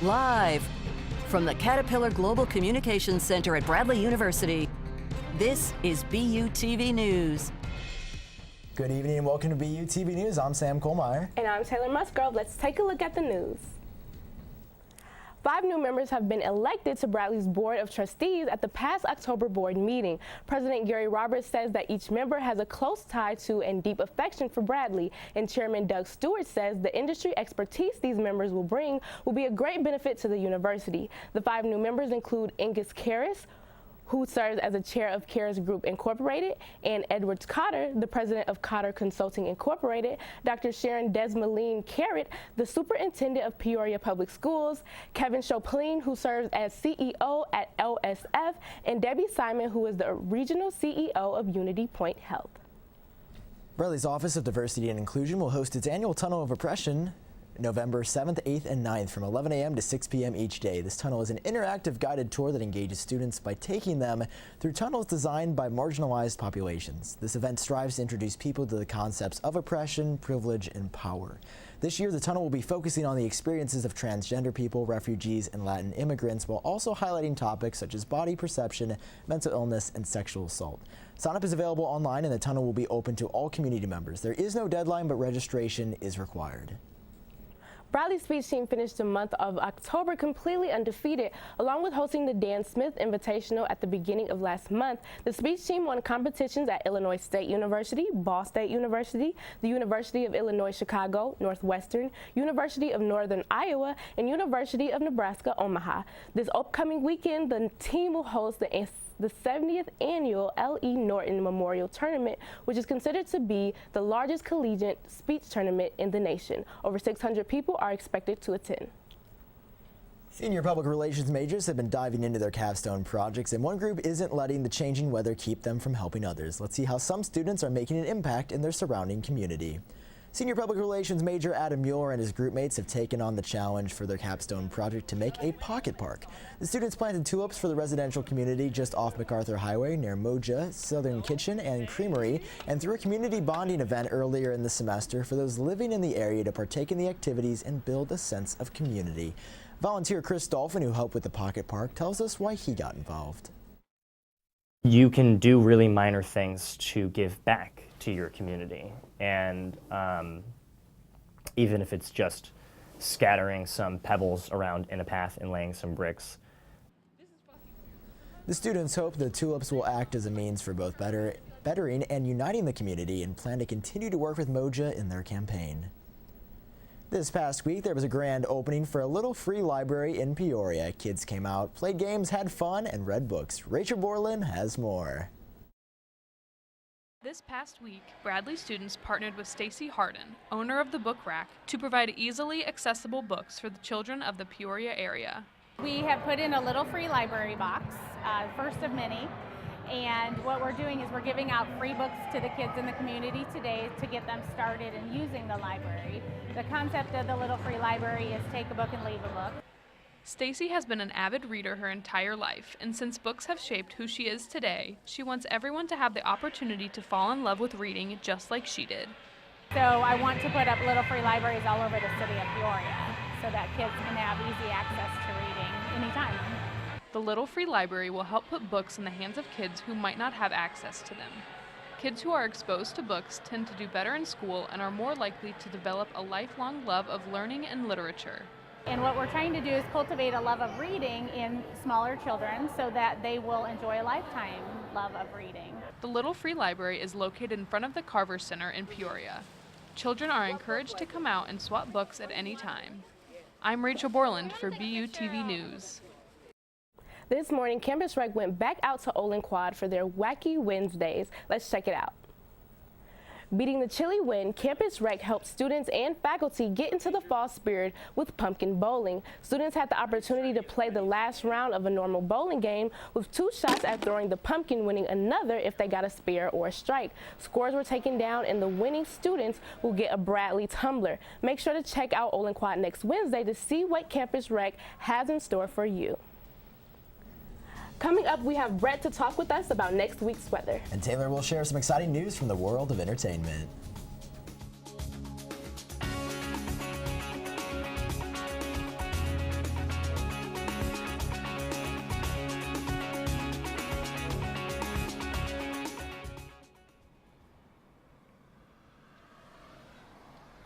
Live from the Caterpillar Global Communications Center at Bradley University, this is BUTV News. Good evening and welcome to BUTV News. I'm Sam Kohlmeyer. And I'm Taylor Musgrove. Let's take a look at the news. 5 new members have been elected to Bradley's Board of Trustees at the past October board meeting. President Gary Roberts says that each member has a close tie to and deep affection for Bradley. And Chairman Doug Stewart says the industry expertise these members will bring will be a great benefit to the university. The 5 new members include Angus Karras, who serves as the chair of Karras Group Incorporated, and Edward Cotter, the president of Cotter Consulting Incorporated, Dr. Sharon Desmoulins Carrot, the superintendent of Peoria Public Schools, Kevin Chopin, who serves as CEO at LSF, and Debbie Simon, who is the regional CEO of Unity Point Health. Bradley's Office of Diversity and Inclusion will host its annual Tunnel of Oppression November 7th, 8th, and 9th from 11 a.m. to 6 p.m. each day. This tunnel is an interactive guided tour that engages students by taking them through tunnels designed by marginalized populations. This event strives to introduce people to the concepts of oppression, privilege, and power. This year, the tunnel will be focusing on the experiences of transgender people, refugees, and Latin immigrants, while also highlighting topics such as body perception, mental illness, and sexual assault. Sign-up is available online, and the tunnel will be open to all community members. There is no deadline, but registration is required. Bradley's speech team finished the month of October completely undefeated. Along with hosting the Dan Smith Invitational at the beginning of last month, the speech team won competitions at Illinois State University, Ball State University, the University of Illinois Chicago, Northwestern, University of Northern Iowa, and University of Nebraska, Omaha. This upcoming weekend, the team will host the 70th annual L.E. Norton Memorial Tournament, which is considered to be the largest collegiate speech tournament in the nation. Over 600 people are expected to attend. Senior public relations majors have been diving into their capstone projects, and one group isn't letting the changing weather keep them from helping others. Let's see how some students are making an impact in their surrounding community. Senior Public Relations major Adam Mueller and his groupmates have taken on the challenge for their capstone project to make a pocket park. The students planted tulips for the residential community just off MacArthur Highway near Moja, Southern Kitchen and Creamery, and through a community bonding event earlier in the semester for those living in the area to partake in the activities and build a sense of community. Volunteer Chris Dolphin, who helped with the pocket park, tells us why he got involved. You can do really minor things to give back to your community, and even if it's just scattering some pebbles around in a path and laying some bricks. The students hope the tulips will act as a means for both bettering and uniting the community, and plan to continue to work with Moja in their campaign. This past week, there was a grand opening for a little free library in Peoria. Kids came out, played games, had fun, and read books. Rachel Borland has more. This past week, Bradley students partnered with Stacy Harden, owner of the Book Rack, to provide easily accessible books for the children of the Peoria area. We have put in a little free library box, first of many, and what we're doing is we're giving out free books to the kids in the community today to get them started in using the library. The concept of the little free library is take a book and leave a book. Stacy has been an avid reader her entire life, and since books have shaped who she is today, she wants everyone to have the opportunity to fall in love with reading just like she did. So I want to put up little free libraries all over the city of Peoria so that kids can have easy access to reading anytime. The Little Free Library will help put books in the hands of kids who might not have access to them. Kids who are exposed to books tend to do better in school and are more likely to develop a lifelong love of learning and literature. And what we're trying to do is cultivate a love of reading in smaller children so that they will enjoy a lifetime love of reading. The Little Free Library is located in front of the Carver Center in Peoria. Children are encouraged to come out and swap books at any time. I'm Rachel Borland for BUTV News. This morning, Campus Rec went back out to Olin Quad for their Wacky Wednesdays. Let's check it out. Beating the chilly wind, Campus Rec helped students and faculty get into the fall spirit with pumpkin bowling. Students had the opportunity to play the last round of a normal bowling game with 2 shots at throwing the pumpkin, winning another if they got a spare or a strike. Scores were taken down and the winning students will get a Bradley tumbler. Make sure to check out Olin Quad next Wednesday to see what Campus Rec has in store for you. Coming up, we have Brett to talk with us about next week's weather. And Taylor will share some exciting news from the world of entertainment.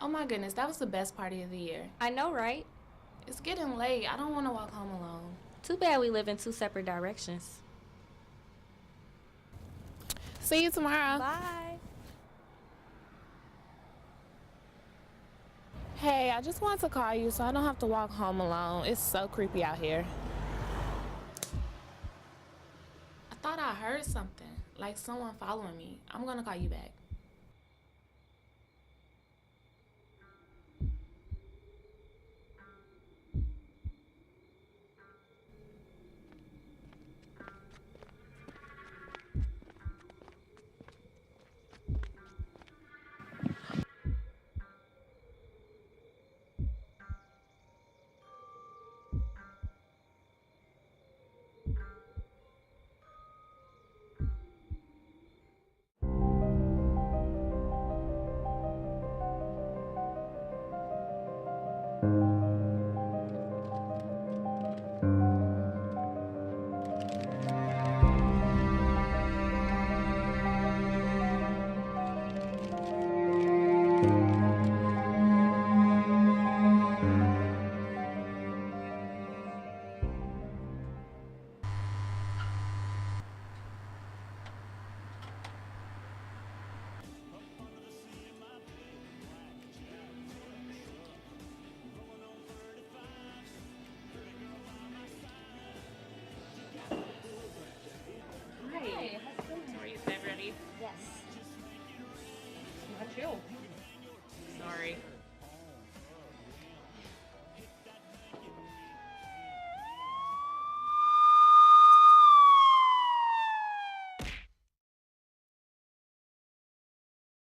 Oh my goodness, that was the best party of the year. I know, right? It's getting late. I don't want to walk home alone. Too bad we live in two separate directions. See you tomorrow. Bye. Hey, I just wanted to call you so I don't have to walk home alone. It's so creepy out here. I thought I heard something, like someone following me. I'm gonna call you back. Sorry.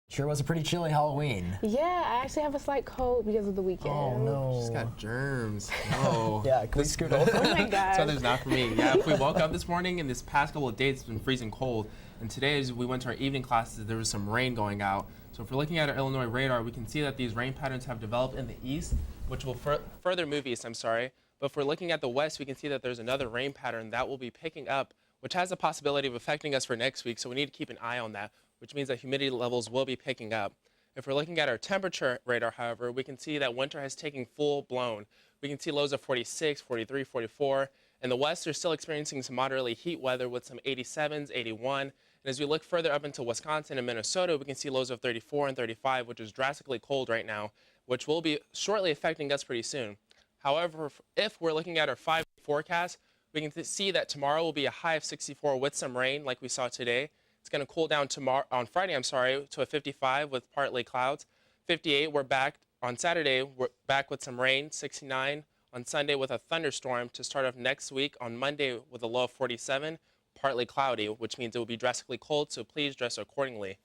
Sure was a pretty chilly Halloween. Yeah, I actually have a slight cold because of the weekend. Oh no. She's got germs. No. Yeah, can we scoot over? Oh my god. This weather's not for me. Yeah, if we woke up this morning and this past couple of days it's been freezing cold, and today as we went to our evening classes there was some rain going out. So if we're looking at our Illinois radar, we can see that these rain patterns have developed in the east, which will further move east, But if we're looking at the west, we can see that there's another rain pattern that will be picking up, which has the possibility of affecting us for next week, so we need to keep an eye on that, which means that humidity levels will be picking up. If we're looking at our temperature radar, however, we can see that winter has taken full blown. We can see lows of 46, 43, 44. In the west, they're still experiencing some moderately heat weather with some 87s, 81. And as we look further up into Wisconsin and Minnesota, we can see lows of 34 and 35, which is drastically cold right now, which will be shortly affecting us pretty soon. However, if we're looking at our 5-day forecast, we can see that tomorrow will be a high of 64 with some rain like we saw today. It's going to cool down on Friday, to a 55 with partly clouds. 58, we're back on Saturday, we're back with some rain. 69 on Sunday with a thunderstorm to start off next week on Monday with a low of 47, partly cloudy, which means it will be drastically cold, so please dress accordingly.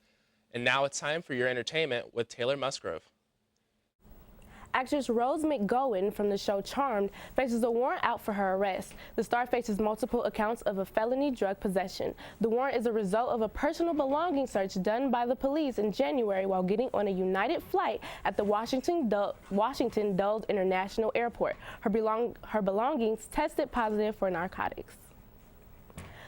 And now it's time for your entertainment with Taylor Musgrove. Actress Rose McGowan from the show Charmed faces a warrant out for her arrest. The star faces multiple accounts of a felony drug possession. The warrant is a result of a personal belongings search done by the police in January while getting on a United flight at the Washington Dulles International Airport. Her belongings tested positive for narcotics.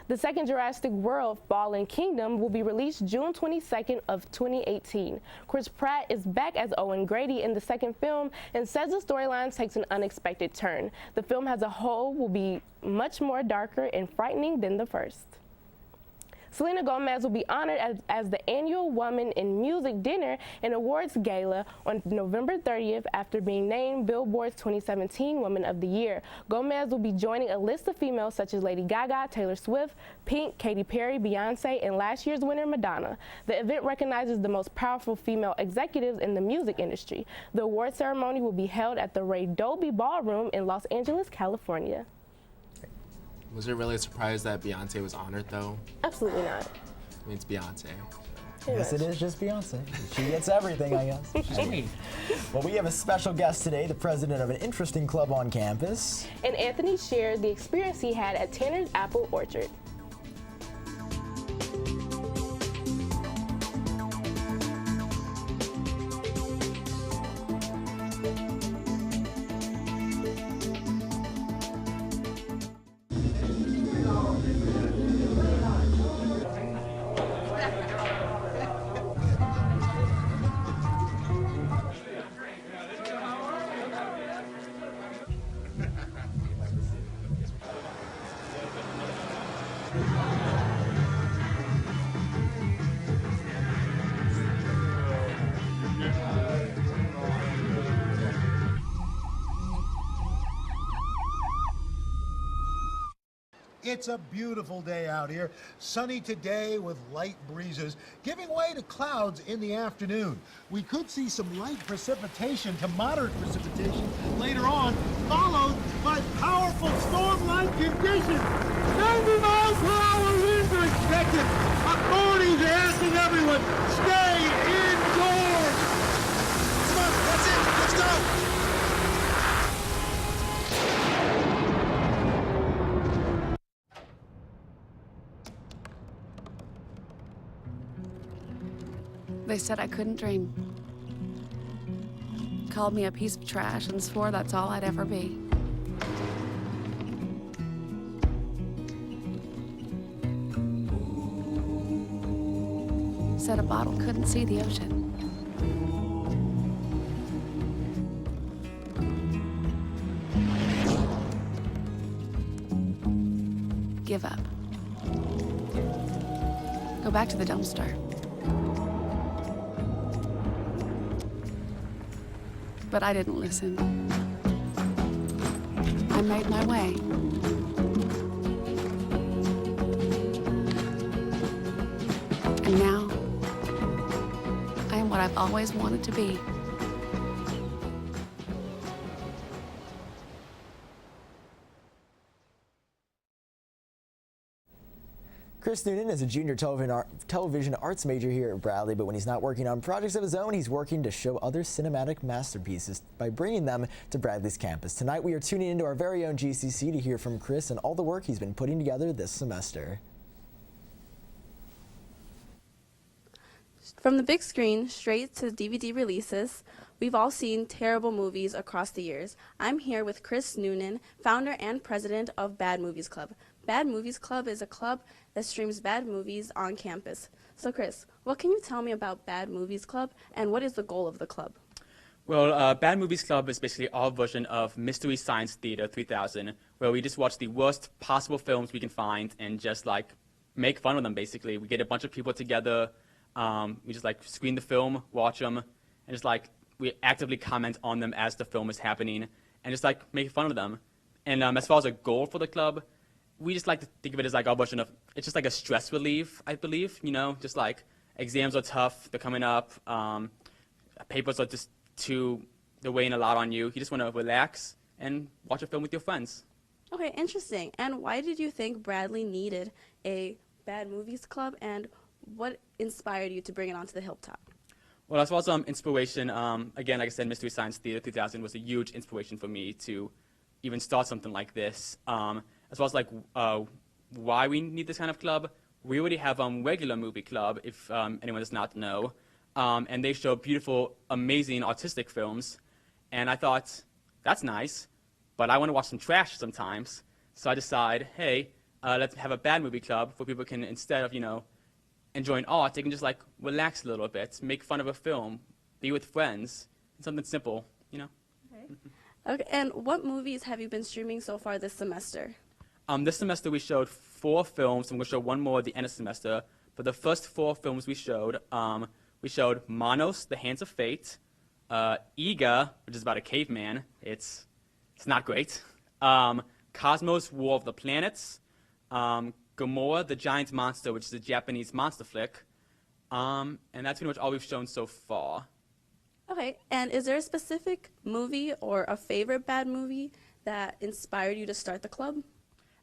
The second Jurassic World Fallen Kingdom will be released June 22nd of 2018. Chris Pratt is back as Owen Grady in the second film and says the storyline takes an unexpected turn. The film as a whole will be much more darker and frightening than the first. Selena Gomez will be honored as the annual Woman in Music Dinner and Awards Gala on November 30th after being named Billboard's 2017 Woman of the Year. Gomez will be joining a list of females such as Lady Gaga, Taylor Swift, Pink, Katy Perry, Beyonce, and last year's winner Madonna. The event recognizes the most powerful female executives in the music industry. The award ceremony will be held at the Ray Dolby Ballroom in Los Angeles, California. Was it really a surprise that Beyonce was honored, though? Absolutely not. I mean, it's Beyonce. Yes, it is just Beyonce. She gets everything, I guess. Well, we have a special guest today, the president of an interesting club on campus. And Anthony shared the experience he had at Tanner's Apple Orchard. It's a beautiful day out here. Sunny today with light breezes, giving way to clouds in the afternoon. We could see some light precipitation to moderate precipitation later on, followed by powerful storm-like conditions. 90 miles per hour winds are expected. Authorities are asking everyone, stay indoors. Come on, that's it. Let's go. They said I couldn't dream. Called me a piece of trash and swore that's all I'd ever be. Said a bottle couldn't see the ocean. Give up. Go back to the dumpster. But I didn't listen. I made my way. And now, I am what I've always wanted to be. Chris Noonan is a junior television arts major here at Bradley, but when he's not working on projects of his own, he's working to show other cinematic masterpieces by bringing them to Bradley's campus. Tonight, we are tuning into our very own GCC to hear from Chris and all the work he's been putting together this semester. From the big screen straight to DVD releases, we've all seen terrible movies across the years. I'm here with Chris Noonan, founder and president of Bad Movies Club. Bad Movies Club is a club that streams bad movies on campus. So Chris, what can you tell me about Bad Movies Club and what is the goal of the club? Well, Bad Movies Club is basically our version of Mystery Science Theater 3000, where we just watch the worst possible films we can find and just like make fun of them basically. We get a bunch of people together, we just like screen the film, watch them, and just like we actively comment on them as the film is happening and just like make fun of them. And as far as a goal for the club, we just like to think of it as like our version of, it's just like a stress relief, I believe, you know, just like exams are tough, they're coming up, papers are just they're weighing a lot on you. You just want to relax and watch a film with your friends. Okay, interesting. And why did you think Bradley needed a Bad Movies Club and what inspired you to bring it onto the hilltop? Well, as far as inspiration, again, like I said, Mystery Science Theater 3000 was a huge inspiration for me to even start something like this. As far as like why we need this kind of club, we already have regular movie club, if anyone does not know, and they show beautiful, amazing artistic films, and I thought, that's nice, but I want to watch some trash sometimes, so I decide, hey, let's have a bad movie club where people can, instead of, you know, enjoying art, they can just like relax a little bit, make fun of a film, be with friends, something simple, you know. Okay. Okay, and what movies have you been streaming so far this semester? This semester we showed 4 films, and we'll show one more at the end of the semester. For the first 4 films we showed Manos, The Hands of Fate, Iga, which is about a caveman. It's not great. Cosmos, War of the Planets, Gamora, the Giant Monster, which is a Japanese monster flick, and that's pretty much all we've shown so far. Okay, and is there a specific movie or a favorite bad movie that inspired you to start the club?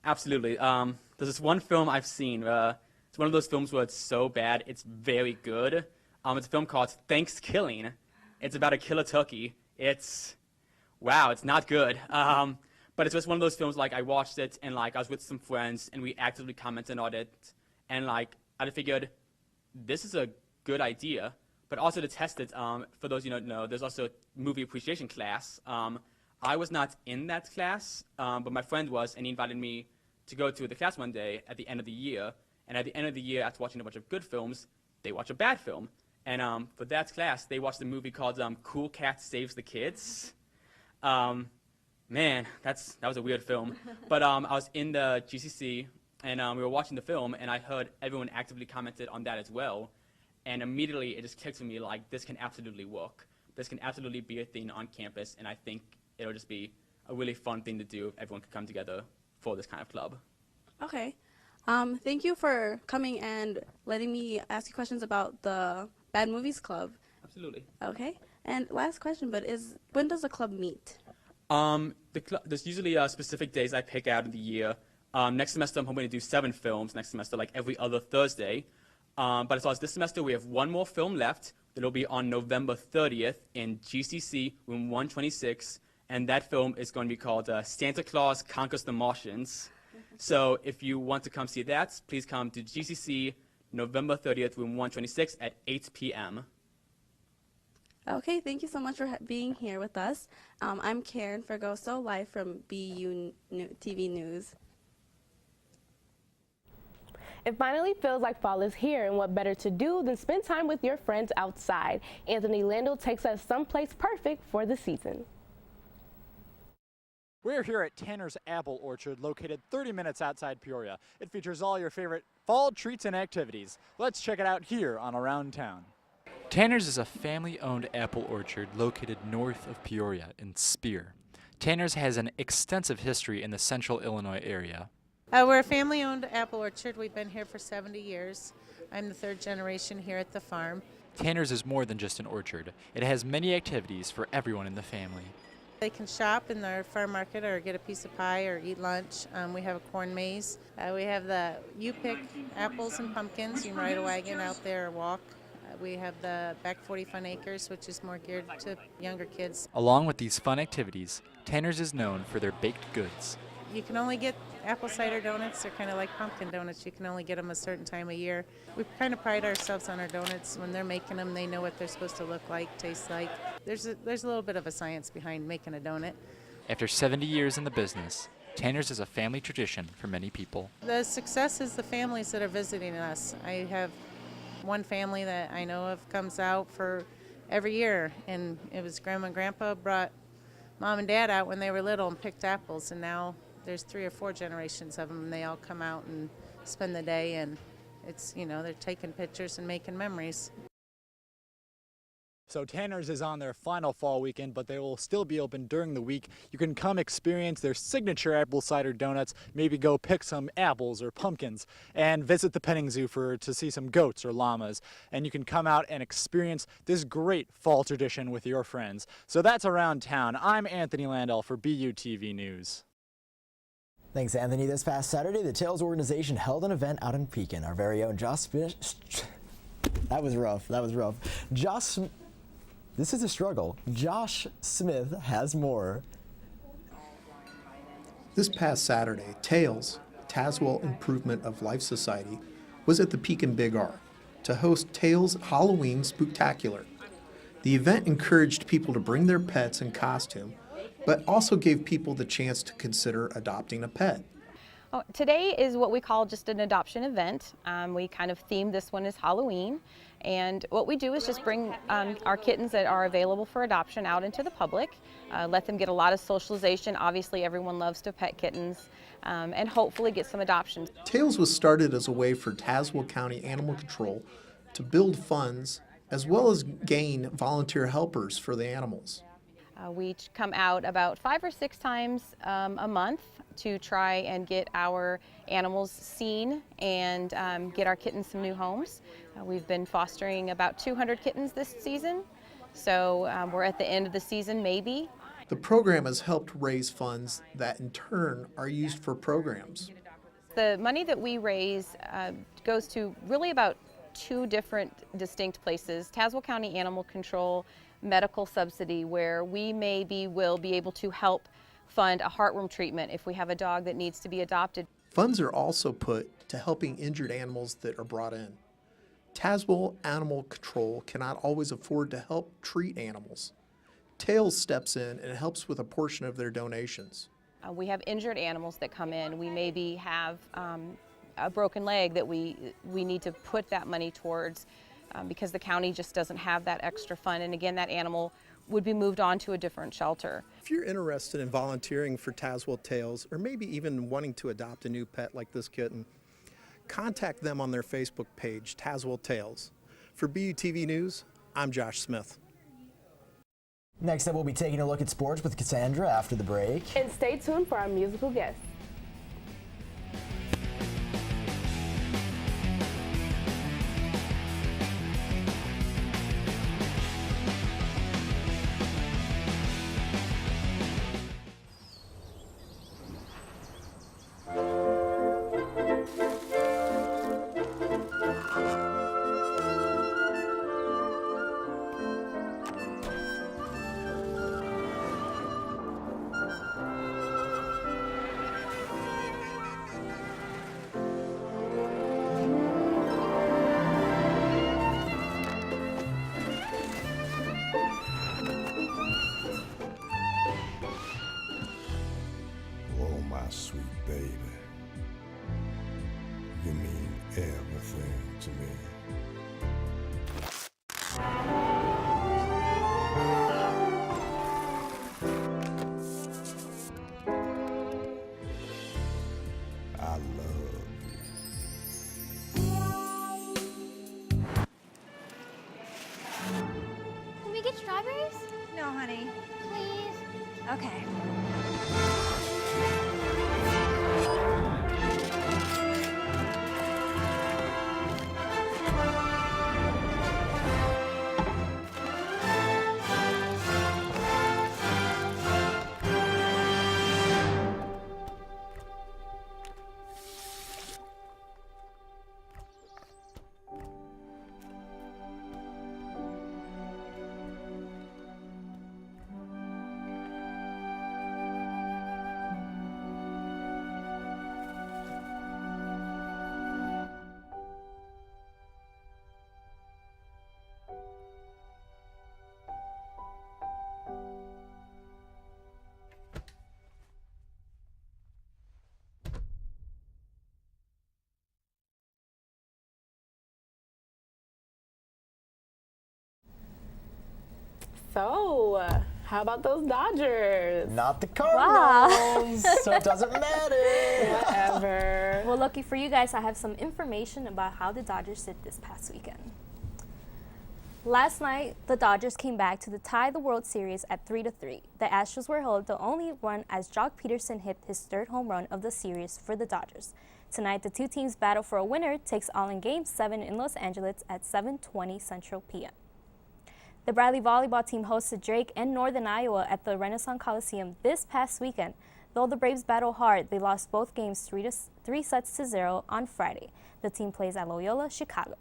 Absolutely. There's this one film I've seen. It's one of those films where it's so bad, it's very good. It's a film called Thanksgiving. It's about a killer turkey. Wow, it's not good. But it's just one of those films, like, I watched it, and, like, I was with some friends, and we actively commented on it, and, like, I figured, this is a good idea. But also to test it, for those you don't know, there's also a movie appreciation class. I was not in that class, but my friend was, and he invited me to go to the class one day at the end of the year. And at the end of the year, after watching a bunch of good films, they watch a bad film. And for that class, they watched a movie called Cool Cat Saves the Kids. Man, that was a weird film. But I was in the GCC, and we were watching the film, and I heard everyone actively commented on that as well. And immediately, it just clicked with me, like, this can absolutely work. This can absolutely be a thing on campus, and I think it'll just be a really fun thing to do if everyone could come together for this kind of club. Okay. Thank you for coming and letting me ask you questions about the Bad Movies Club. Absolutely. Okay. And last question, but when does the club meet? There's usually specific days I pick out of the year. Next semester, I'm hoping to do 7 films. Next semester, like every other Thursday. But as far as this semester, we have 1 more film left. That'll be on November 30th in GCC, room 126. And that film is going to be called Santa Claus Conquers the Martians. So if you want to come see that, please come to GCC, November 30th, room 126 at 8 p.m. Okay, thank you so much for being here with us. I'm Karen Fergoso, live from BUTV News. It finally feels like fall is here, and what better to do than spend time with your friends outside. Anthony Landell takes us someplace perfect for the season. We're here at Tanner's Apple Orchard, located 30 minutes outside Peoria. It features all your favorite fall treats and activities. Let's check it out here on Around Town. Tanner's is a family-owned apple orchard located north of Peoria in Spear. Tanner's has an extensive history in the central Illinois area. We're a family-owned apple orchard. We've been here for 70 years. I'm the 3rd generation here at the farm. Tanner's is more than just an orchard. It has many activities for everyone in the family. They can shop in their farm market or get a piece of pie or eat lunch. We have a corn maze. We have you pick apples and pumpkins. You can ride a wagon out there or walk. We have the Back 40 Fun Acres, which is more geared to younger kids. Along with these fun activities, Tanner's is known for their baked goods. You can only get apple cider donuts. They're kind of like pumpkin donuts. You can only get them a certain time of year. We kind of pride ourselves on our donuts. When they're making them, they know what they're supposed to look like, taste like. There's a little bit of a science behind making a donut. After 70 years in the business, Tanner's is a family tradition for many people. The success is the families that are visiting us. I have one family that I know of comes out for every year, and it was Grandma and Grandpa brought Mom and Dad out when they were little and picked apples, and now there's 3 or 4 generations of them, and they all come out and spend the day, and it's, they're taking pictures and making memories. So Tanner's is on their final fall weekend, but they will still be open during the week. You can come experience their signature apple cider donuts, maybe go pick some apples or pumpkins, and visit the petting zoo to see some goats or llamas. And you can come out and experience this great fall tradition with your friends. So that's Around Town. I'm Anthony Landell for BUTV News. Thanks, Anthony. This past Saturday, the Tails organization held an event out in Pekin. Our very own Josh Smith. That was rough. This is a struggle. Josh Smith has more. This past Saturday, Tails, Tazewell Improvement of Life Society, was at the Pekin Big R to host Tails Halloween Spooktacular. The event encouraged people to bring their pets in costume, but also gave people the chance to consider adopting a pet. Today is what we call just an adoption event. We kind of themed this one as Halloween. And what we do is just bring our kittens that are available for adoption out into the public, let them get a lot of socialization. Obviously, everyone loves to pet kittens, and hopefully get some adoptions. Tails was started as a way for Tazewell County Animal Control to build funds as well as gain volunteer helpers for the animals. We come out about 5 or 6 times a month to try and get our animals seen and get our kittens some new homes. We've been fostering about 200 kittens this season, so we're at the end of the season maybe. The program has helped raise funds that in turn are used for programs. The money that we raise goes to really about 2 different distinct places. Tazewell County Animal Control medical subsidy, where we will be able to help fund a heartworm treatment if we have a dog that needs to be adopted. Funds are also put to helping injured animals that are brought in. Tazewell Animal Control cannot always afford to help treat animals. Tails steps in and helps with a portion of their donations. We have injured animals that come in. We maybe have a broken leg that we need to put that money towards because the county just doesn't have that extra fund. And again, that animal would be moved on to a different shelter. If you're interested in volunteering for Tazewell Tails, or maybe even wanting to adopt a new pet like this kitten, contact them on their Facebook page, Tazewell Tails. For BUTV News, I'm Josh Smith. Next up, we'll be taking a look at sports with Cassandra after the break. And stay tuned for our musical guest. everything to me. I love you. Can we get strawberries? No, honey. Please? Okay. So, how about those Dodgers? Not the Cardinals, so it doesn't matter. Whatever. Well, lucky for you guys, I have some information about how the Dodgers did this past weekend. Last night, the Dodgers came back to tie the World Series at 3-3. The Astros were held the only run as Jock Peterson hit his third home run of the series for the Dodgers. Tonight, the two teams battle for a winner takes all in Game 7 in Los Angeles at 7:20 Central p.m. The Bradley volleyball team hosted Drake and Northern Iowa at the Renaissance Coliseum this past weekend. Though the Braves battled hard, they lost both games 3-0 on Friday. The team plays at Loyola, Chicago.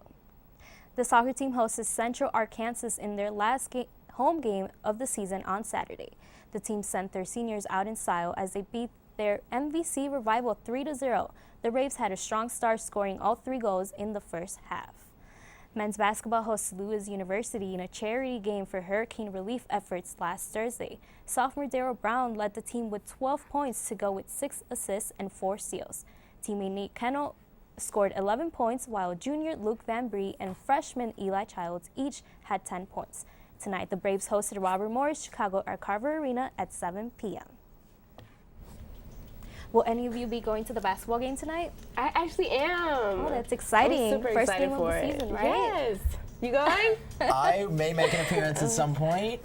The soccer team hosted Central Arkansas in their last home game of the season on Saturday. The team sent their seniors out in style as they beat their MVC rival 3-0. The Braves had a strong start, scoring all 3 goals in the first half. Men's basketball hosted Lewis University in a charity game for hurricane relief efforts last Thursday. Sophomore Darryl Brown led the team with 12 points to go with 6 assists and 4 steals. Teammate Nate Kennel scored 11 points, while junior Luke Van Bree and freshman Eli Childs each had 10 points. Tonight, the Braves hosted Robert Morris Chicago at Carver Arena at 7 p.m. Will any of you be going to the basketball game tonight? I actually am. Oh, that's exciting. I'm super First excited game for of the it. season, right? Yes. You going? I may make an appearance at some point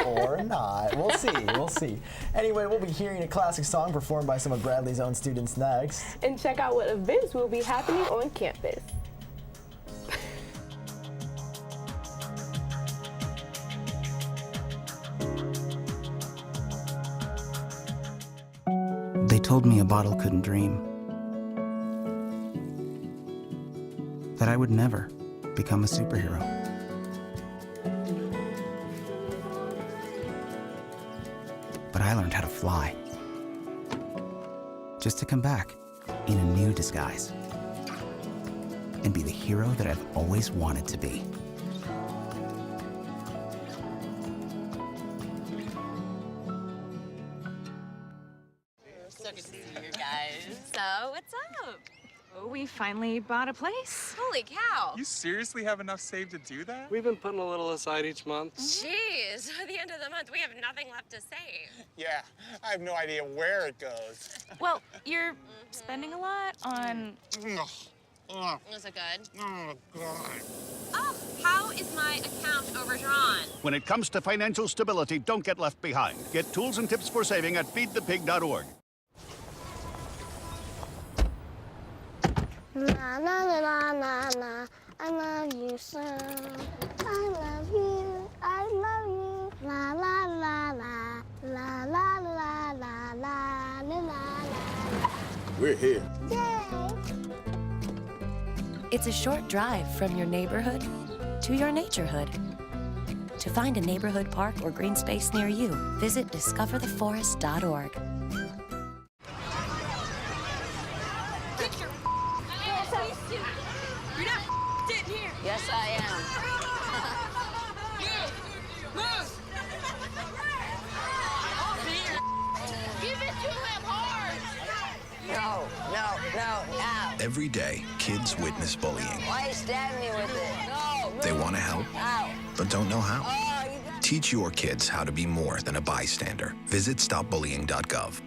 or not. We'll see. We'll see. Anyway, we'll be hearing a classic song performed by some of Bradley's own students next. And check out what events will be happening on campus. They told me a bottle couldn't dream. That I would never become a superhero. But I learned how to fly. Just to come back in a new disguise. And be the hero that I've always wanted to be. So good to see you guys. So, what's up? Oh, we finally bought a place. Holy cow. You seriously have enough saved to do that? We've been putting a little aside each month. Jeez, at the end of the month, we have nothing left to save. Yeah, I have no idea where it goes. Well, you're spending a lot on... Was it good? Oh, God. Oh, how is my account overdrawn? When it comes to financial stability, don't get left behind. Get tools and tips for saving at feedthepig.org. La la la la la, I love you so. I love you, I love you. La la la la, la la la la la la la. We're here. Yay! It's a short drive from your neighborhood to your naturehood. To find a neighborhood park or green space near you, visit discovertheforest.org. You're not in here. Yes, I am. Move! Give it to him hard! No, no, no, now. Every day, kids witness bullying. Why you stab me with it? No! They want to help, Ow. but don't know how. Oh, you got... Teach your kids how to be more than a bystander. Visit stopbullying.gov.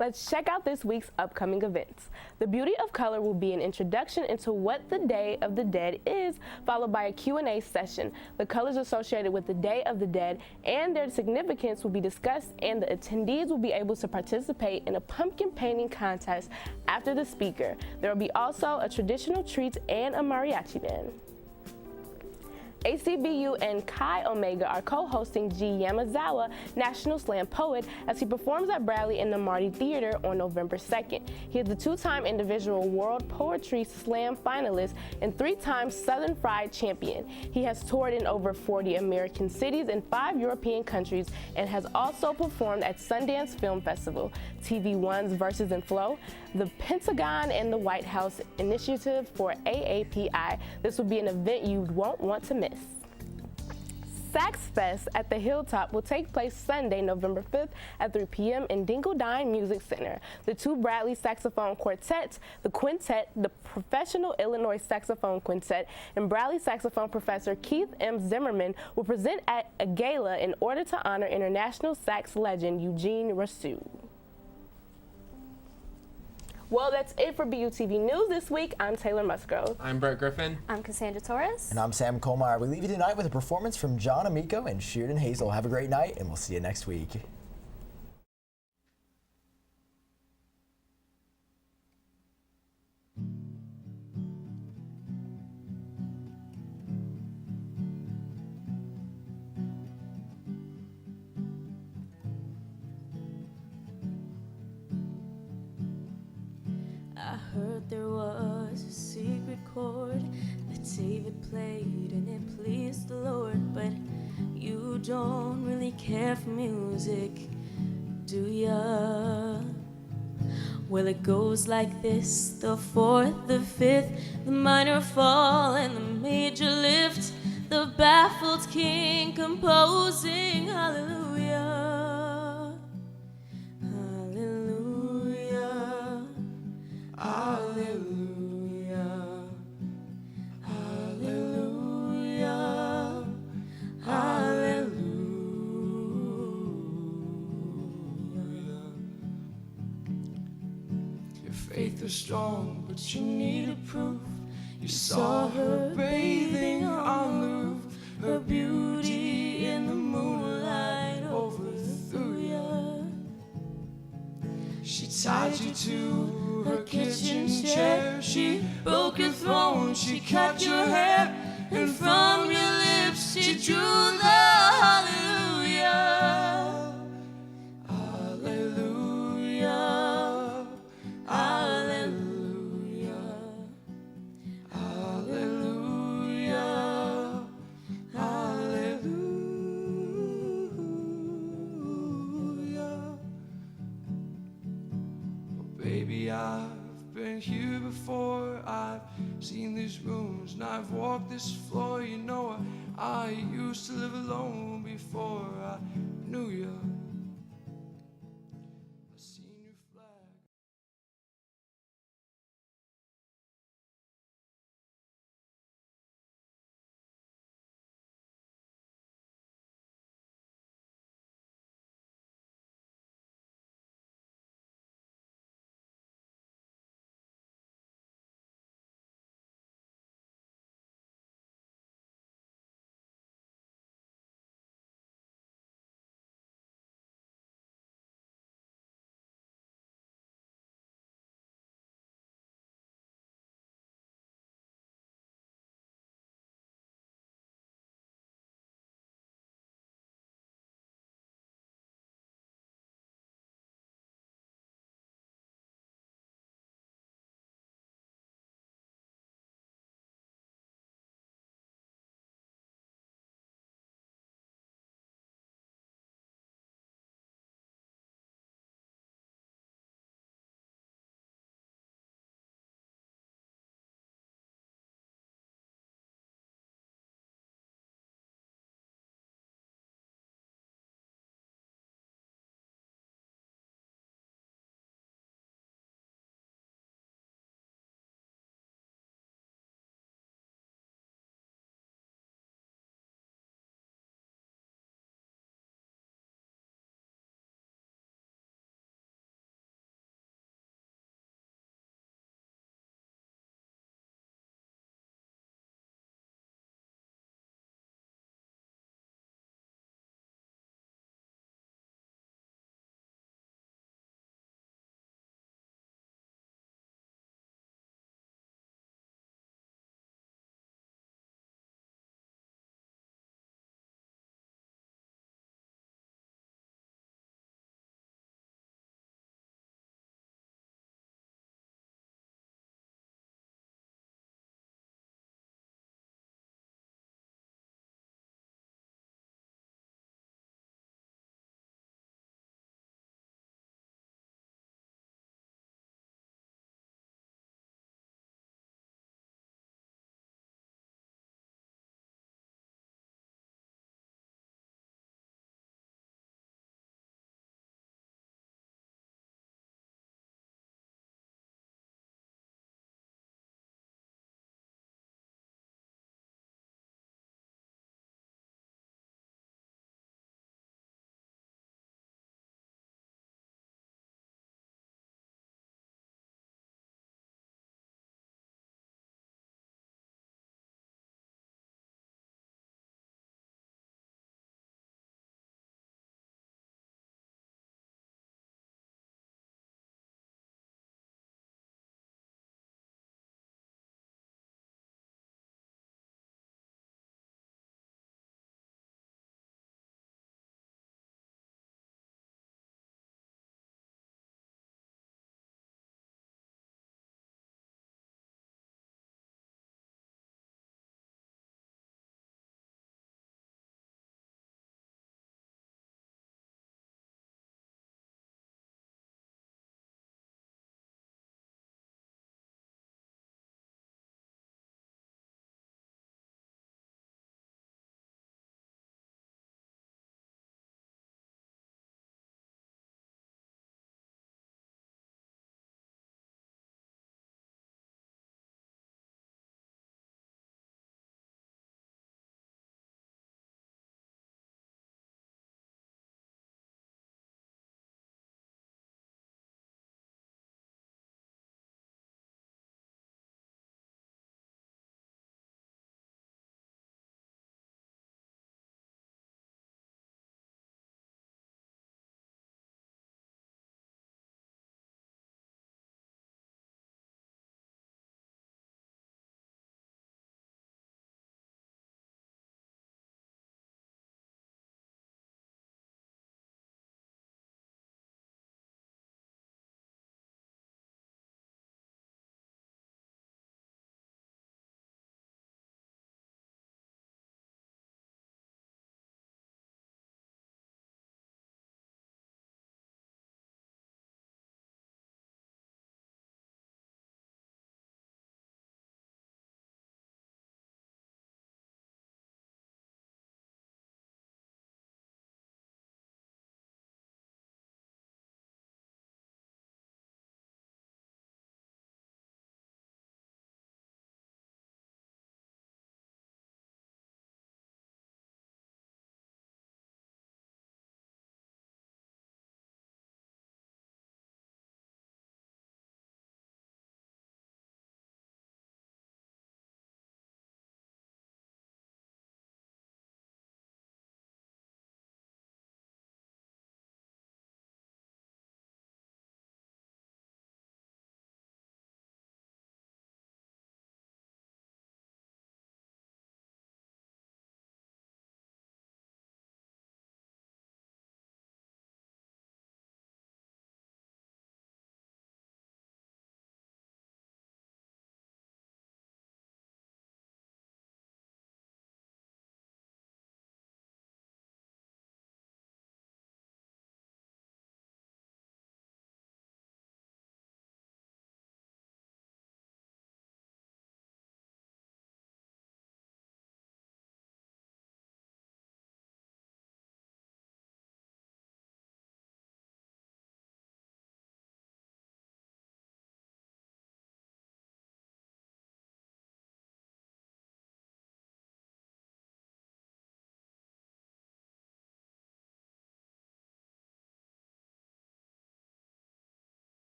Let's check out this week's upcoming events. The Beauty of Color will be an introduction into what the Day of the Dead is, followed by a Q&A session. The colors associated with the Day of the Dead and their significance will be discussed, and the attendees will be able to participate in a pumpkin painting contest after the speaker. There will be also a traditional treats and a mariachi band. ACBU and Kai Omega are co-hosting G. Yamazawa, National Slam Poet, as he performs at Bradley in the Marty Theater on November 2nd. He is the two-time individual World Poetry Slam finalist and three-time Southern Fried champion. He has toured in over 40 American cities and 5 European countries and has also performed at Sundance Film Festival, TV1's Verses and Flow, the Pentagon, and the White House Initiative for AAPI. This will be an event you won't want to miss. Sax Fest at the Hilltop will take place Sunday, November 5th at 3 p.m. in Dingle-Dine Music Center. The two Bradley saxophone quartets, the quintet, the Professional Illinois Saxophone Quintet, and Bradley saxophone professor Keith M. Zimmerman will present at a gala in order to honor international sax legend Eugene Rasu. Well, that's it for BUTV News this week. I'm Taylor Musgrove. I'm Brett Griffin. I'm Cassandra Torres. And I'm Sam Colmeyer. We leave you tonight with a performance from John Amico and Sheridan Hazel. Have a great night, and we'll see you next week. I heard there was a secret chord that David played and it pleased the Lord, but you don't really care for music, do ya? Well, it goes like this: the fourth, the fifth, the minor fall, and the major lift, the baffled king composing hallelujah, hallelujah, hallelujah, hallelujah, hallelujah. Your faith was strong, but you needed proof. You saw her bathing on the roof, her beauty in the moonlight overthrew you. She tied you to her kitchen chair, she broke your throne, she cut your hair, and from your lips she drew the hallelujah, hallelujah, hallelujah, hallelujah, hallelujah. Baby, I've been here before, I've seen these rooms, and I've walked this floor. You know, I used to live alone before I knew you.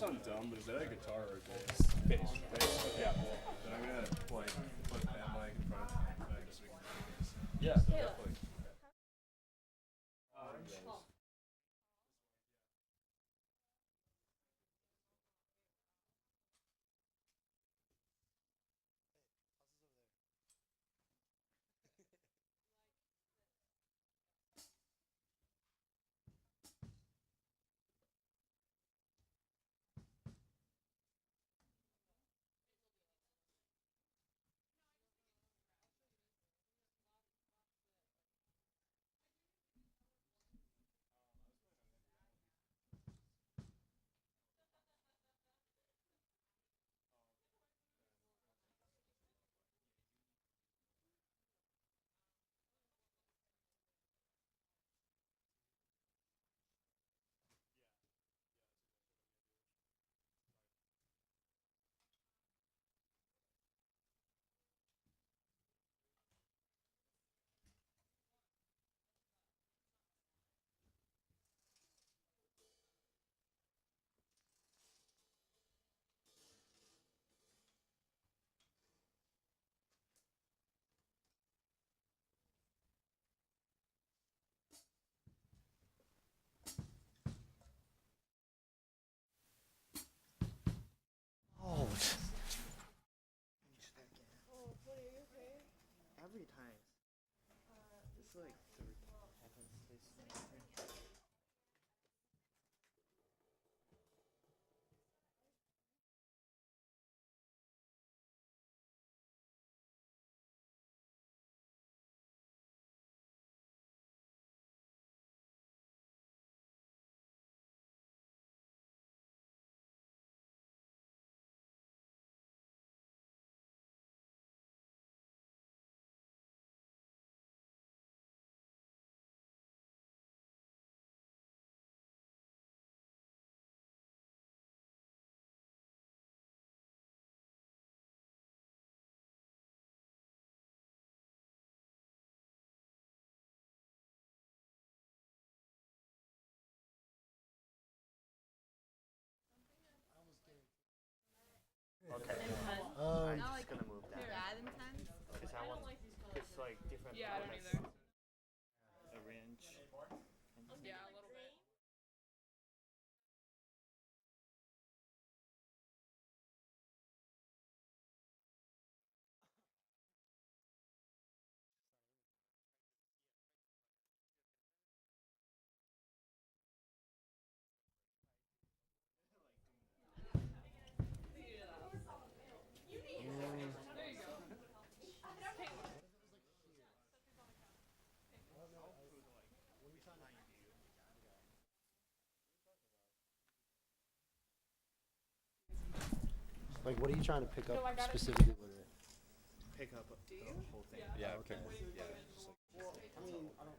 sound dumb, but is that a guitar or a bass? Bass. Bass. Yeah. Then I'm gonna like put that mic in front of my mic so we can do this. Yeah, definitely. Oh. Every time. It's like okay. I'm just gonna move that. Because I want, it's like different. Yeah, I don't either. Arrange. Yeah, a little bit. Like, what are you trying to pick up specifically with it? Pick up the whole thing. Yeah, okay. yeah. Well, I mean, I don't.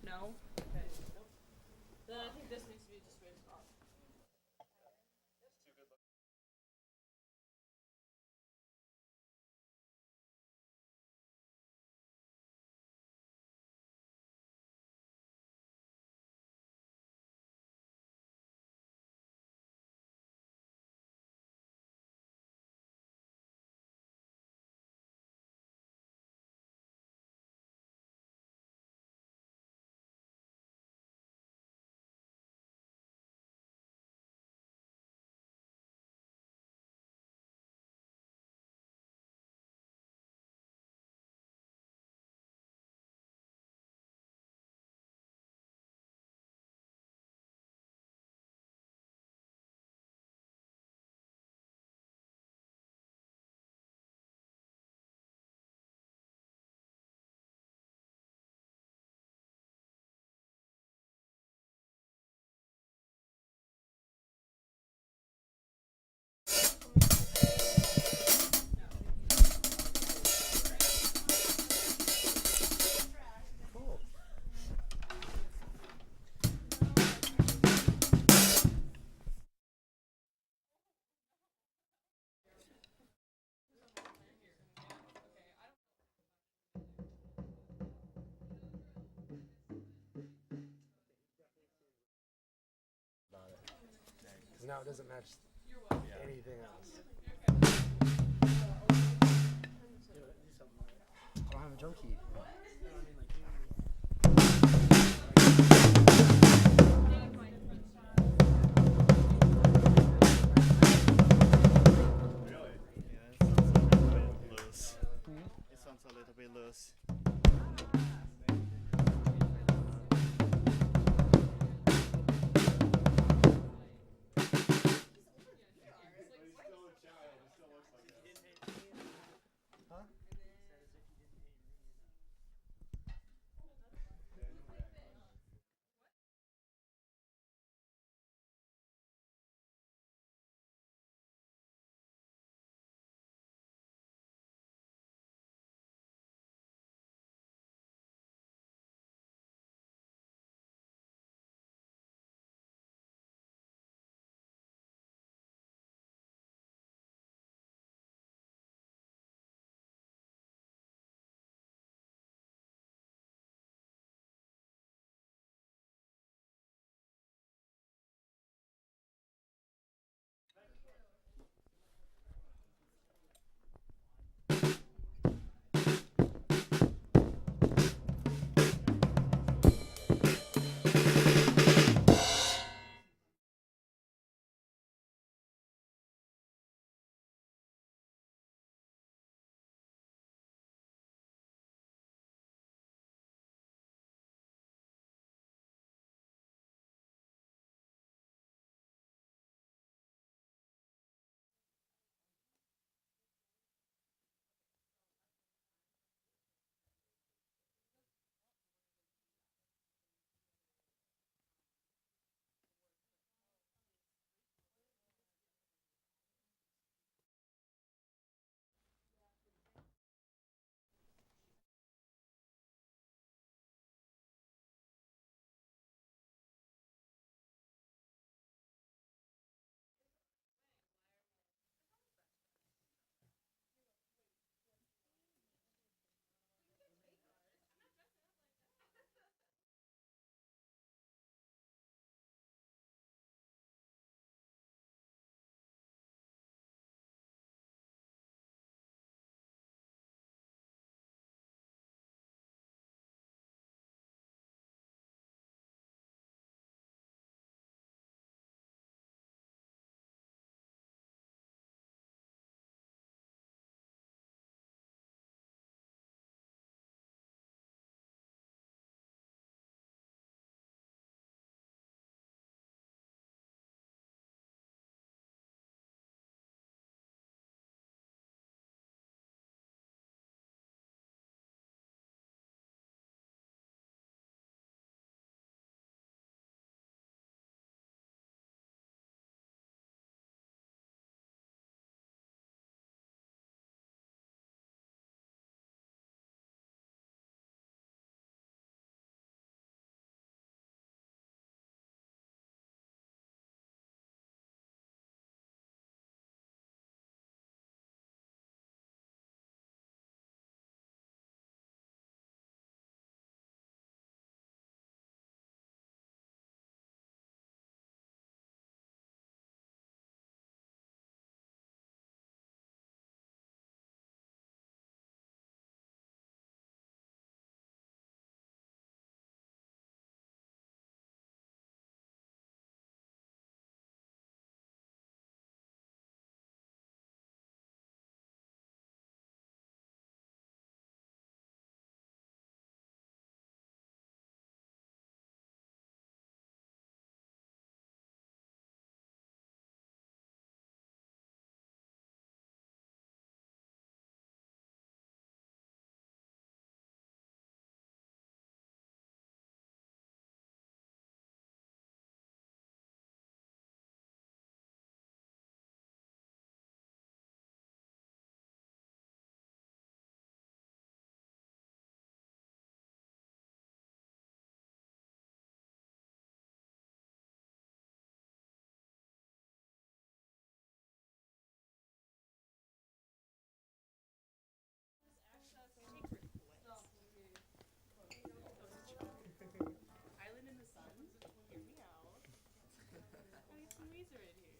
No. Okay. Then I think this needs to be just raised up. Now it doesn't match anything else. I don't have a drum key. It sounds a little bit loose.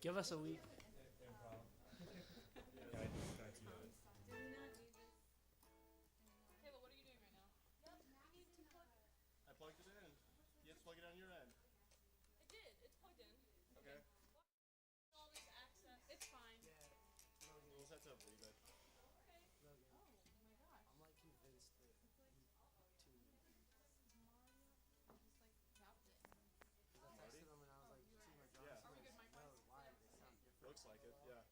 Give us a week. I plugged it in. You have to plug it on your end. I did. It's plugged in. Okay. All this access. It's fine. We'll just have to leave it. Okay. Oh my gosh. I'm like convinced that Just like zapped it. because I texted them and I was like, you see my drums? Yeah. Are we good mic-wise? No, why? They sound different. Looks like it, yeah.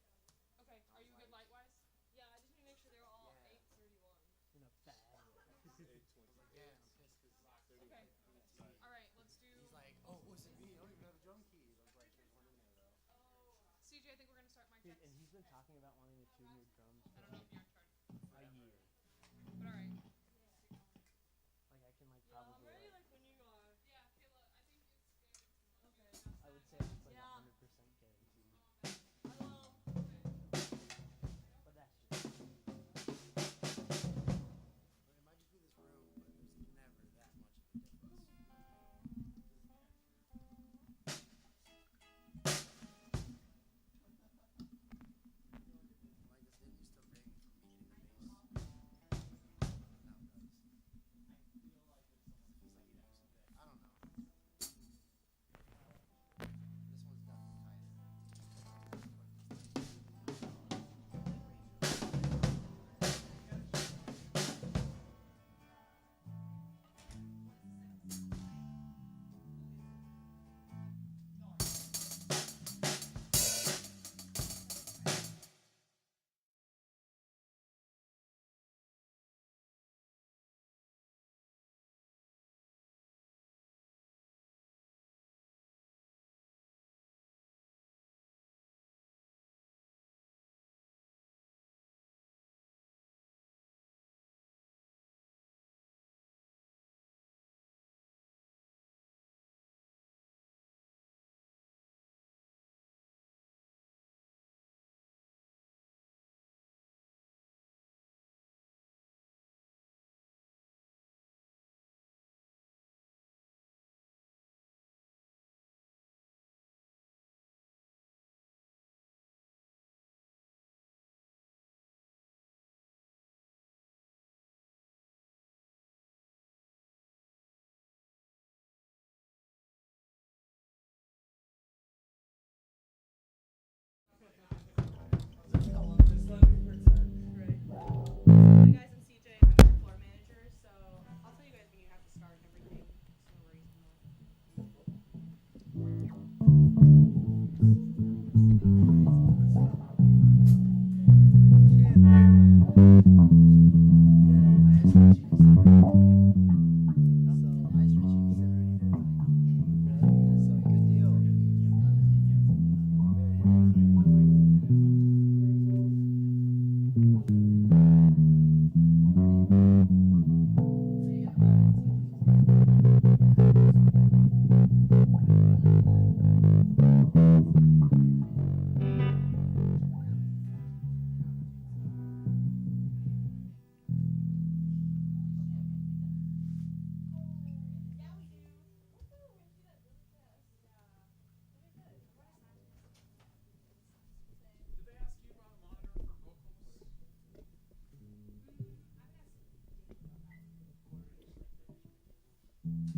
Okay. Are you good light-wise? Yeah, I just need to make sure they're all 831. In a bad way. 820. Yeah, and I'm pissed because Okay. All right, let's do. he's like, oh, it wasn't me. I don't even have a drum key. I was like, there's one in there though. Oh, CJ, I think we're gonna start mic Dude, checks. and he's been talking about wanting to tune your drums I for don't know if like you're in charge. a year. But all right. Like I can like Yeah, I'm probably ready. like, Like when you are. Yeah, Kayla, I think it's good. Okay. I would say it's like 100% guaranteed. I will. Okay. But that's just it might just be this room, but there's never that much of a difference. Like this didn't used to ring from me hitting the bass. Now it does. I don't know. This one's definitely tighter.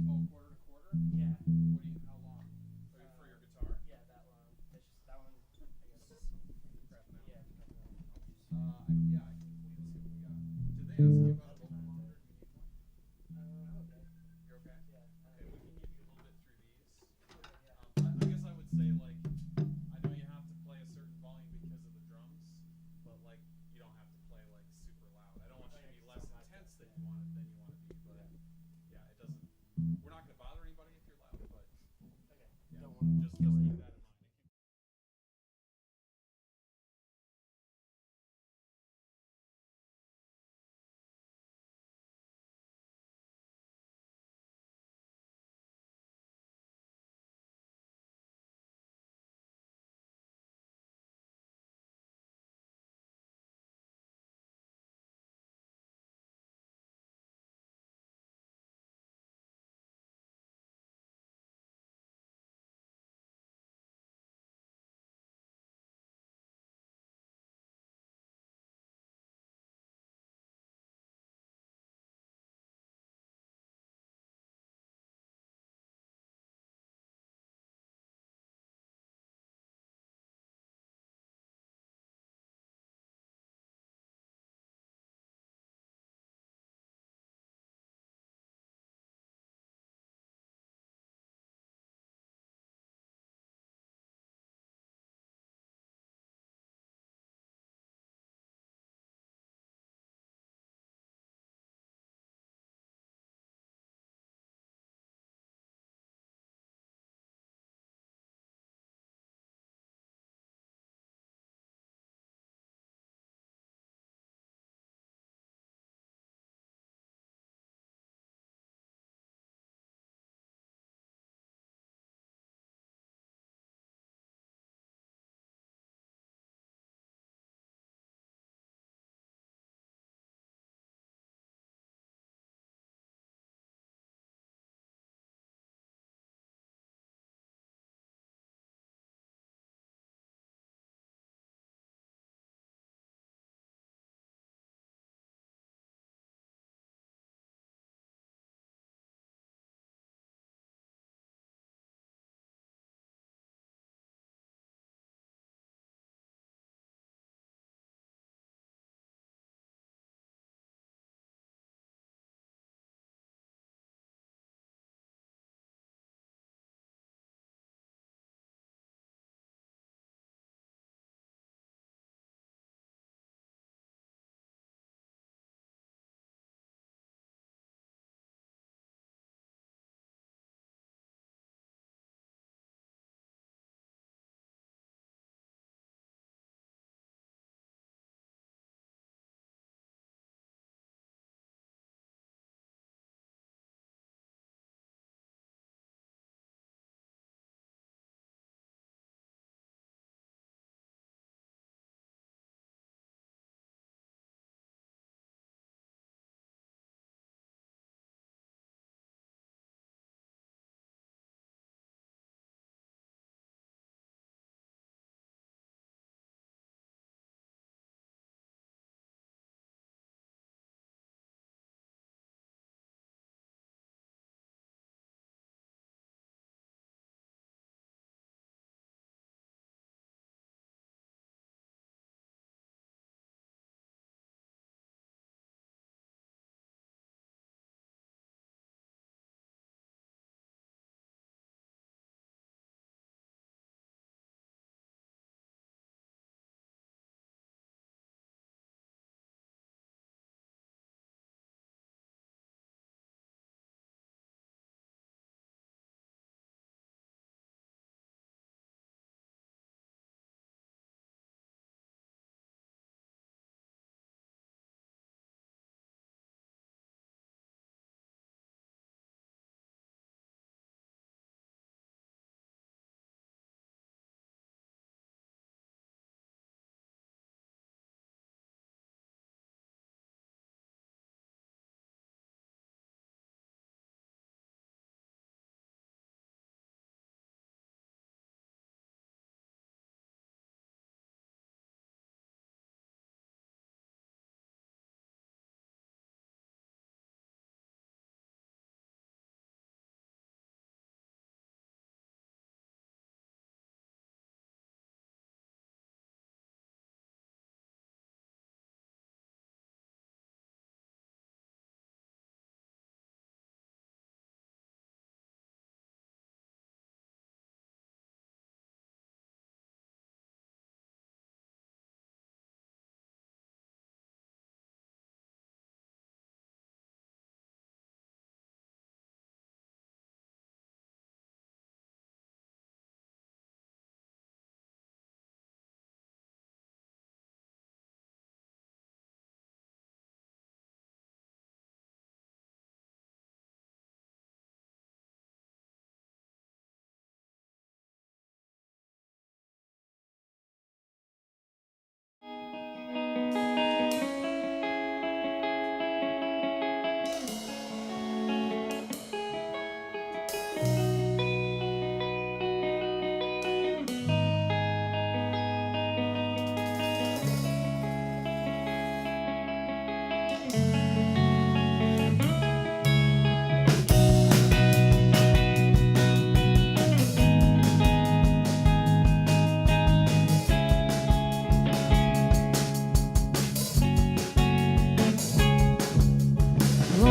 Oh, quarter to quarter? Yeah. What do you, how long? For your guitar? Yeah, that long. It's just that one, I guess. Crapping out? Yeah, it's crapping out. Yeah, I can see what we got. Did they ask you about a vocal monitor? Do you need one? I'm okay. You're okay? Yeah. Okay, we can give you a little bit through these. Okay, yeah. I guess I would say, like, I know you have to play a certain volume because of the drums, but, like, you don't have to play, like, super loud. I don't want you to be less intense than you want to be, but, yeah, it doesn't, we're not going to bother anybody if you're loud, but, Okay. yeah, Don't want to just keep that in mind.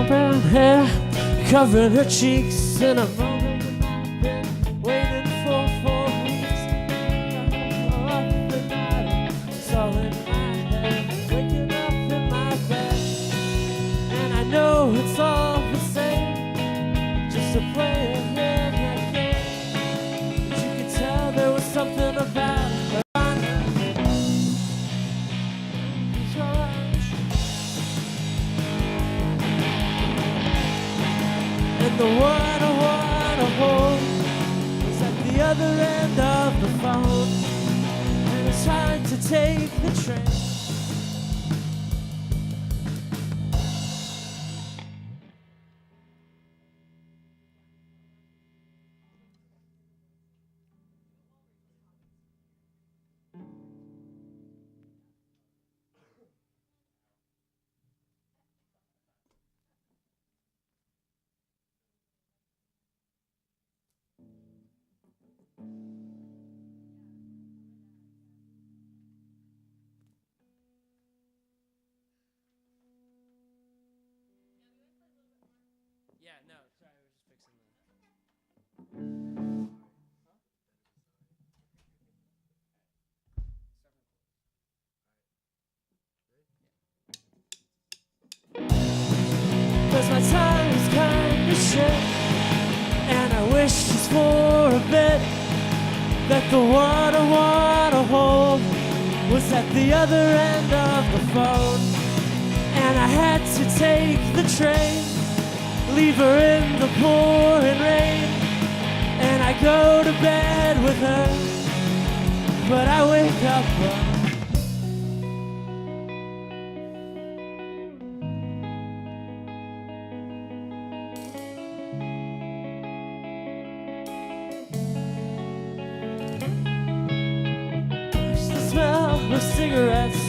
long brown hair covering her cheeks in a moment that I've been waiting for weeks. Up the night, it's all in my head, waking up in my bed, and I know it's all the same, just a play of that game. But you could tell there was something about her. And the one I wanna hold was at the other end of the phone, and it's trying to take the train. Yeah, no, sorry, we're just fixing the. Cause my time's kinda shit, and I wish just for a bit that the one I wanna hold was at the other end of the phone, and I had to take the train, leave her in the pouring rain, and I go to bed with her, but I wake up the smell of cigarettes,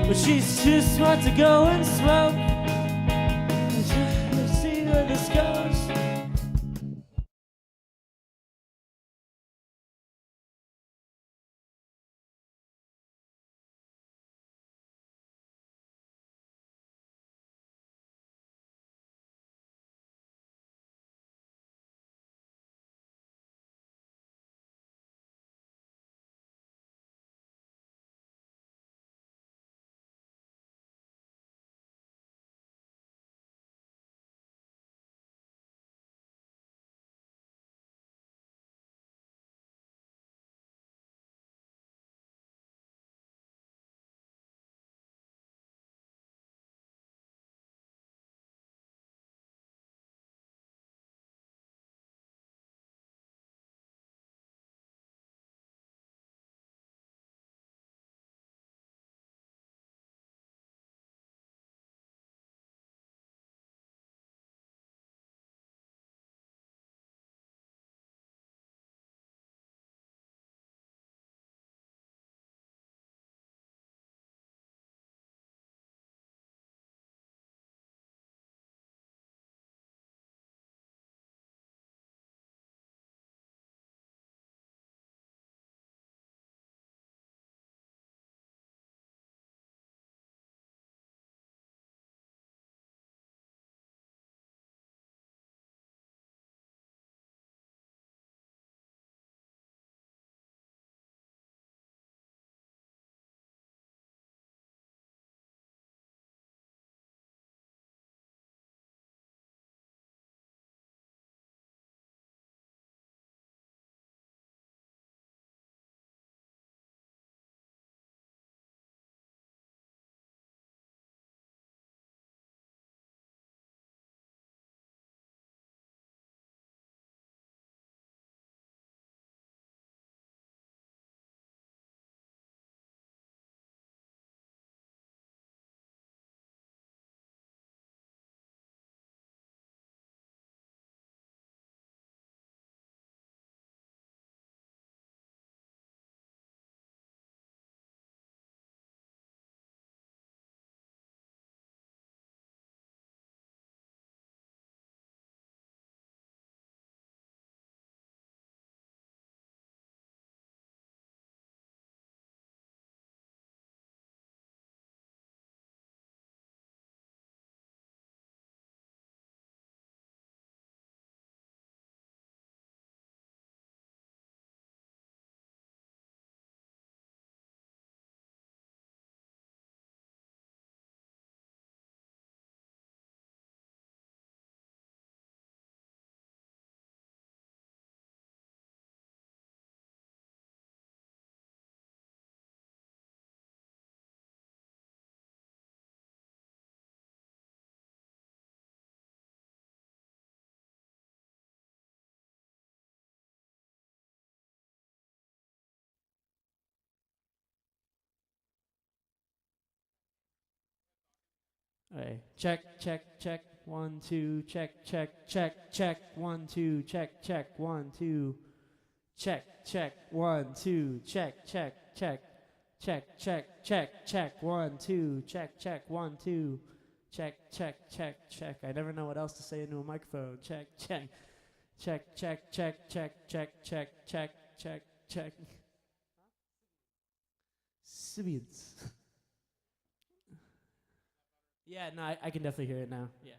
but she's too smart to go and smoke. See where this goes. Okay. Check, check, check. 1, 2, check, check, check, check. 1, 2, check, check. 1, 2. Check, check. 1, 2, check, check, check. Check, check, check, check. 1, 2, check, check. 1, 2. Check, check, check, check. I never know what else to say into a microphone. Check, check. Check, check, check, check, check, check, check, check, check. Sibians. Yeah, no, I can definitely hear it now. Yeah.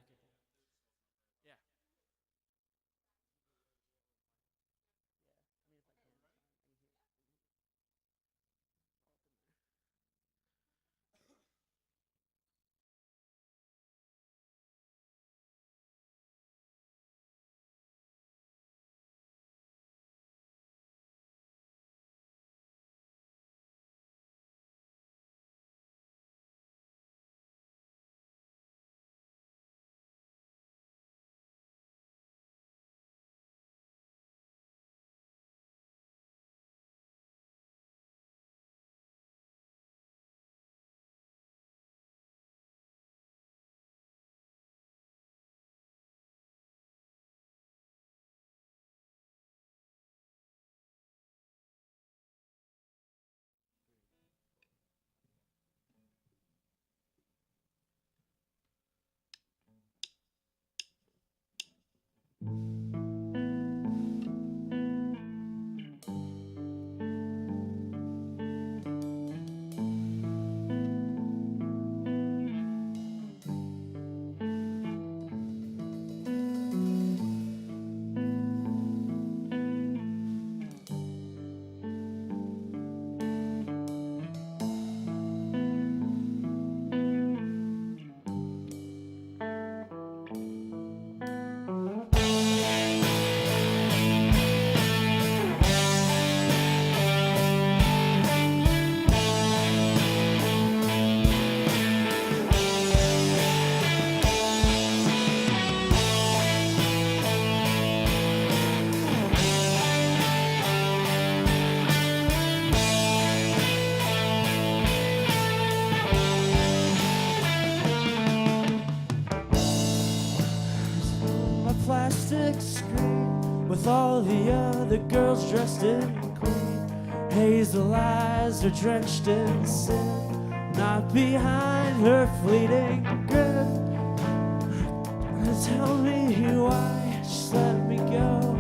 Plastic screen with all the other girls dressed in clean. Hazel eyes are drenched in sin, not behind her fleeting grin. Tell me why, just let me go.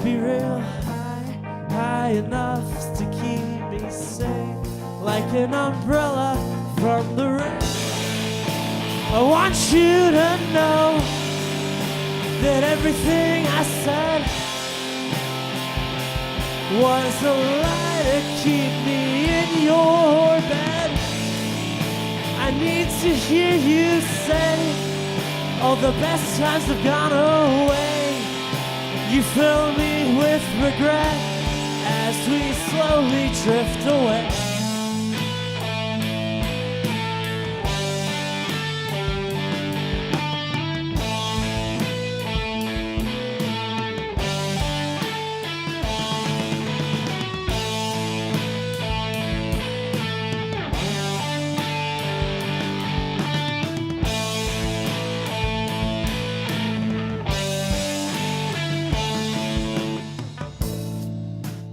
Be real high, high enough to keep me safe, like an umbrella from the rain. I want you to know that everything I said was a lie to keep me in your bed. I need to hear you say all the best times have gone away. You fill me with regret as we slowly drift away.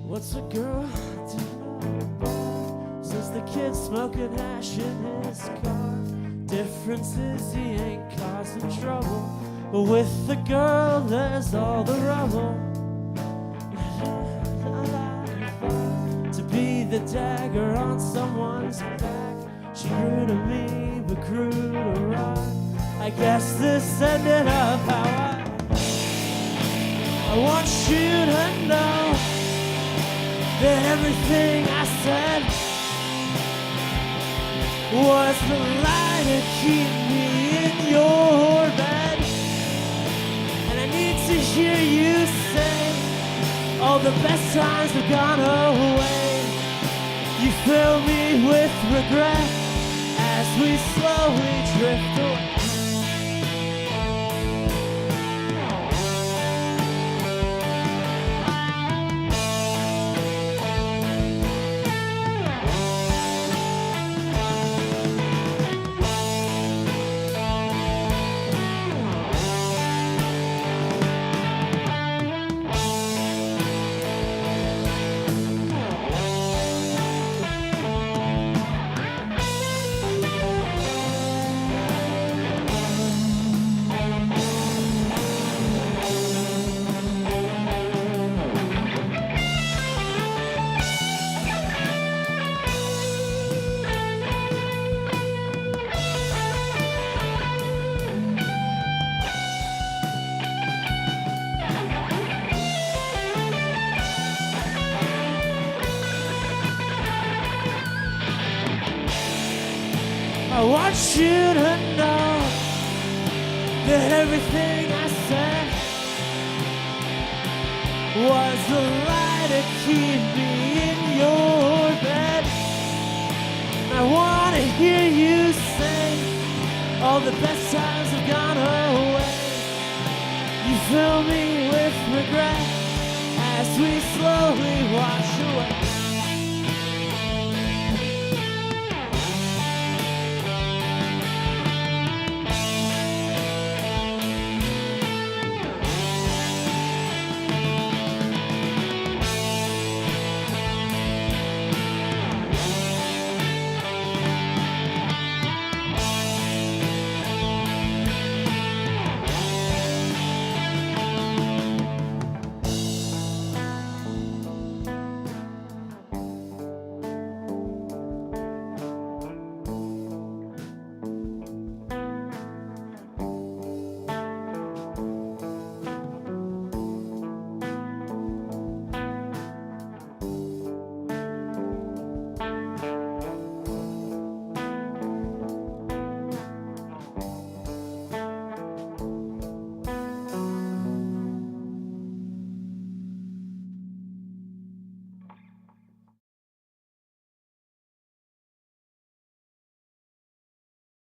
What's a girl doing? Says the kid smoking hash in his car. Difference is he ain't causing trouble, but with the girl there's all the rubble. To be the dagger on someone's back. She grew to me but grew to rot. I guess this ended up how I want you to know that everything I said was a lie to keep me in your bed. And I need to hear you say all the best times have gone away. You fill me with regret as we slowly drift away. I want you to know that everything I said was the lie to keep me in your bed. I want to hear you say all the best times have gone away. You fill me with regret as we slowly wash